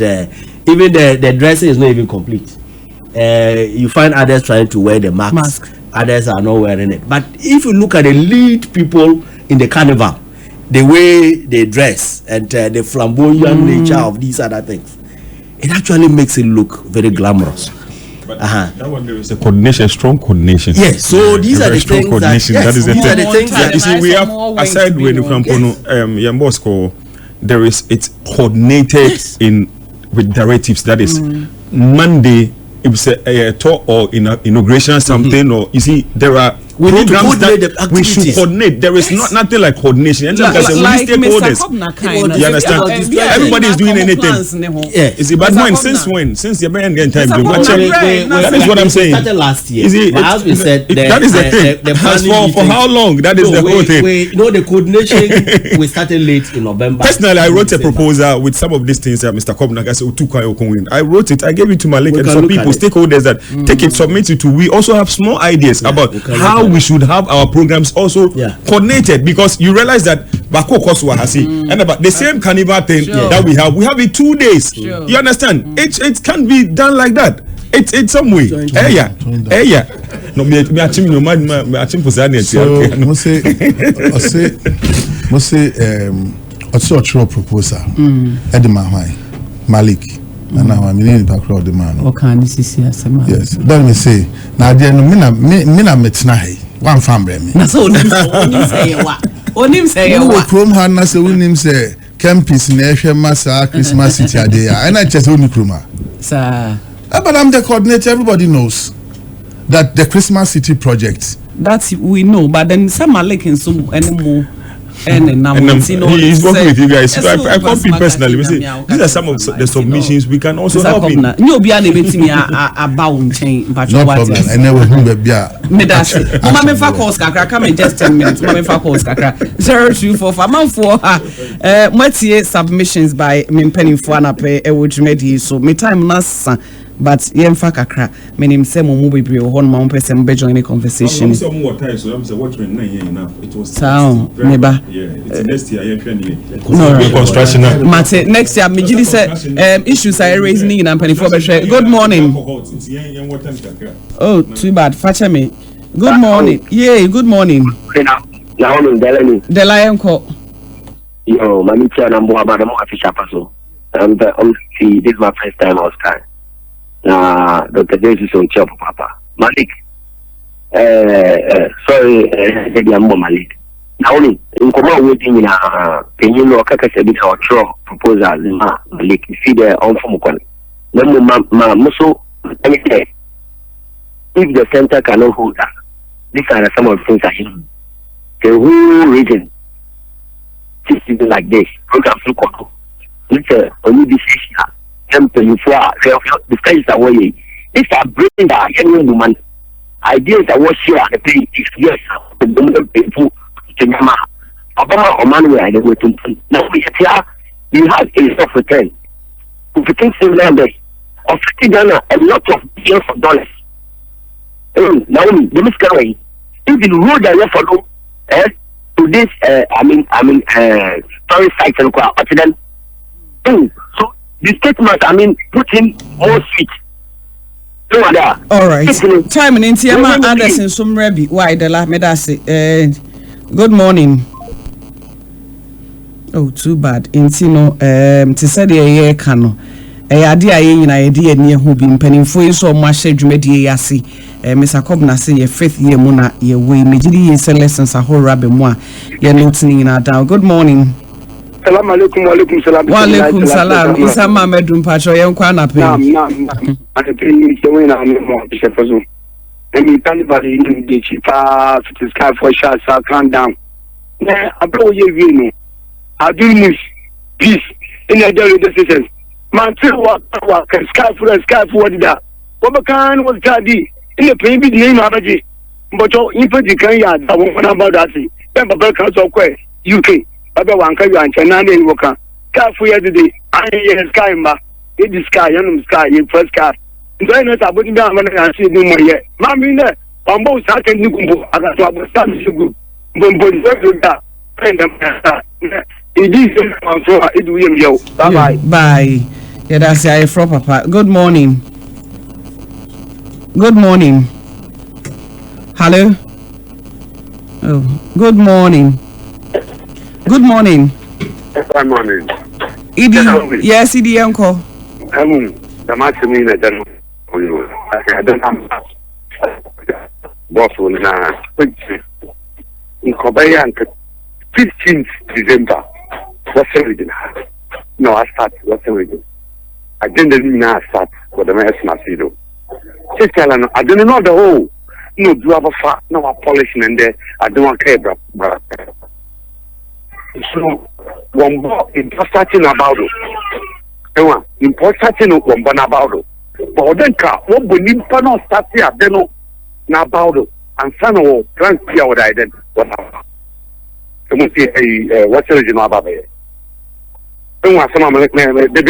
even the dressing is not even complete. you find others trying to wear the mask. Others are not wearing it. But if you look at the lead people in the carnival, the way they dress and the flamboyant nature of these other things, it actually makes it look very glamorous. But that one there is a coordination, strong coordination. Yes, so these are the things that, yes, that is the these thing. are the things that you see, we have aside when you come Yambosco, there is it's coordinated in with directives. That is Monday. If it's a talk or inauguration something, or you see, there are programs that we should coordinate. There is not nothing like coordination. And like stakeholders, you understand? Everybody is doing anything. You see, but when since the American time, that is what I'm saying. Started last year. As we said, that is the thing. For how long? That is the whole thing. You know, the coordination we started late in November. Personally, I wrote a proposal with some of these things that Mr. Kobnak said, I wrote it. I gave it to Malik and some people, stakeholders that take it, submit it to. We also have small ideas about how we should have our programs also coordinated, because you realize that Bako Koswa Hasi and about the same carnival thing that we have it 2 days. You understand? It can't be done like that. It's some way. No, me achim no man me achim posani. So I proposal. Edema Malik. And now I'm in the background the man. Yes. Let me say. Now there no mina metna one family. Na so onim say what? Onim say what? Chrome han na say onim say campus na ehwe masa Christmas city ade ya. And I just only chroma. Sir. But I'm the coordinator. Everybody knows that the Christmas city project. That we know, but then some are like in some anymore. And he is working with you guys. So I compete personally. We say these are some of the submissions we can also help in. No, be able to me about change. No problem. I never heard be me that's it. Mama me fa calls kakra. Come in just 10 minutes. Mama me fa calls kakra. 0245 man for Matie submissions by me penny for anape e wo dwumadi. So me time na but yemfa kakra me nim say mo mo bebre ho no ma person be join the conversation. Some more time so I'm say what when na here now it was sound neba it's next year no construction Mate next year me gidi say issues are raising in and penny for be good morning. Oh too bad facha me good morning good morning now the lion call yo mami tia na mbo abada mo official paso and see this is my first time outside. Dr. Jesus on top Papa Malik. Sorry, Malik. Now, in command waiting in a penny or Kakasabit or Tro proposal, Malik, see the on from one. No, Musso, if the center cannot hold that, these are some of the things I hear. The whole region is like this. Program through it's a only decision. The stage are way. These are bringing the young woman. Ideas that was here at the pay yes, the woman people to Yama. Obama or Manuel, I go to now we have a self return. If you think Finland of Ghana a lot of billions of dollars. Now the miscarry. If the road that you follow to this story sites and accident. So the statement, put in more sweet. All right. Time in Tiama Anderson Sumrebi. Why the la medasi? Good morning. Oh, too bad. Intino, Tisadi a cano. A idea in idea near who been penning for you so much dwumadi yasi. Mr. Kobna say your 5th year muna ye way. Mejidi is lessons a whole rabbi moi. You're noting in our down. Good morning. Salam alaikum wa alaikum salam. Wa alaikum salam. Isa Mamedum Pacho Yankwa na pe. Ate pe so we na mo bishop so. Emi anybody in the chief to sky for shots calm down. Na abro ye wi no. I do news peace in the daily decisions. Man tell what sky for that. What can was daddy in the pay be the name abaji. But you put the can ya that one about that. Then Baba Council UK. Aba wanka yu anche na na enwoka ka fu ye dede aye sky mba e di sky yanum sky ye first car ndo ina ta bodi ba na ya si di mo ye ma mi ne pambo sa ke ni gumbo aga to abo sa mi sugu bombo do da friend am ta e di se man so e du yem yo bye bye yeah that's I from Papa good morning Good morning. Hello. Oh, good morning. Good morning. Good morning. Idi, yes, Idi uncle. The maximum I don't boss will now in Kobayan 15th December. What's everything? No, I start. What's everything? I didn't now start with the mass Macedo. I don't know the whole. No, do have a fat, no polishing and there. I don't want care, but so one more in starting about it. In starting one ban about it. But then, what would you not start here? Then, now about it. And son of Grand Pierre, what I did. Whatever. So, what's the original about it? Don't want some of the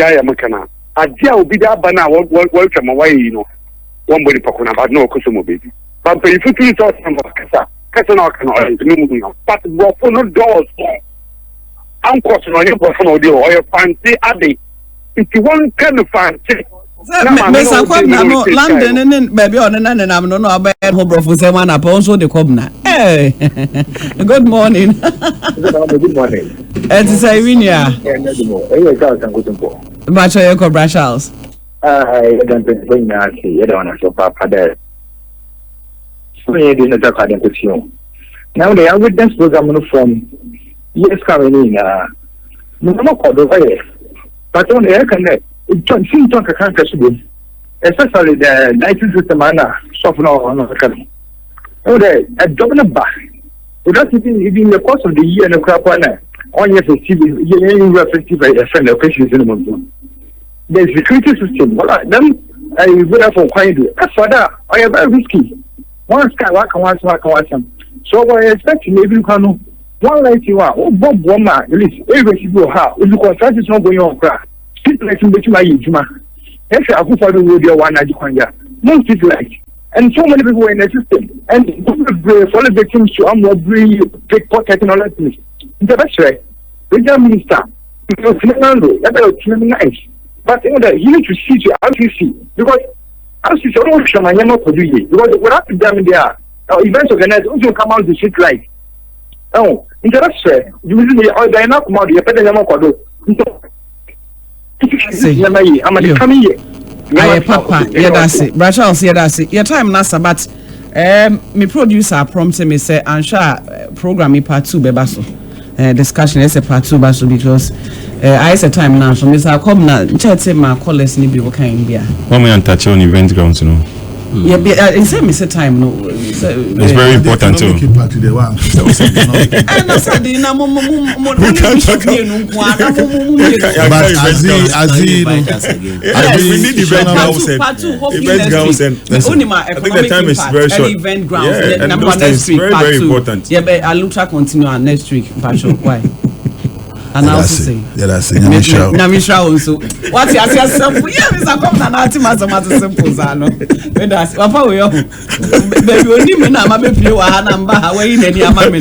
I am a canal. I will be there, but now, welcome away, you know. One body pocket about no customer baby. But if you feel so, Casa no, but go for no doors. I'm crossing on your person or your fancy Abbey. If you want kind of fancy. Mesa kwabna no London and baby on and I'm no about Hobro for someone upon so the cobna. Hey, good morning. Good morning. It's Irenia. Bacho Yoko Brashals. I don't think I see you don't know Papa there. So you didn't talk about the now they are witness program from years coming in. No more called over here. But on the air connect. It seems to a country, especially the 19th manner, soften on the country. Oh, there, a governor back. Without even the course of the year and a crap on your festival, you festival, a friend of patients in the moon. There's security system. Well, then I would have for quiet. As for that, I am very risky. One sky, one. So I expect maybe you can one like you are, oh, Bob Woma, at least every single house, if you contract is not going on crack. People like him, my Juma. Yes, I go for the road, one I most people like. And so many people in the system. And for the victims to robbery, pickpocket, and all that things. The best way, the minister, nice. But you need to see to RCC because RCC don't show my name for you. Because what happened down there, events organized also come out to shit like. Oh, in the best way, you will be all the enough money, you better not go. I'm coming here. Aye, Papa, yeah, that's it. Brashals, yeah, that's it. Your time, Nasa, but me producer prompted me say, I'm sure program part 2 bebaso. Discussion is a part 2 baso because I say time now, so Mr. Come now, chat my callers need be working here. When we touch on event grounds, you know. Yeah, it's a time, no. It's very important too. And that's how they know We can't talk about we need event grounds and event grounds and I think the time is very short. Event grounds, yeah, and those things very, very important. Yeah, but I'll try continue next week. Why? And I also say, that's it. Namisha also. What you say simple? Yeah, Mr. Come na ati matter simple zano. When that's papa we baby only me na ma be play wa ha na mba ha we ni ama me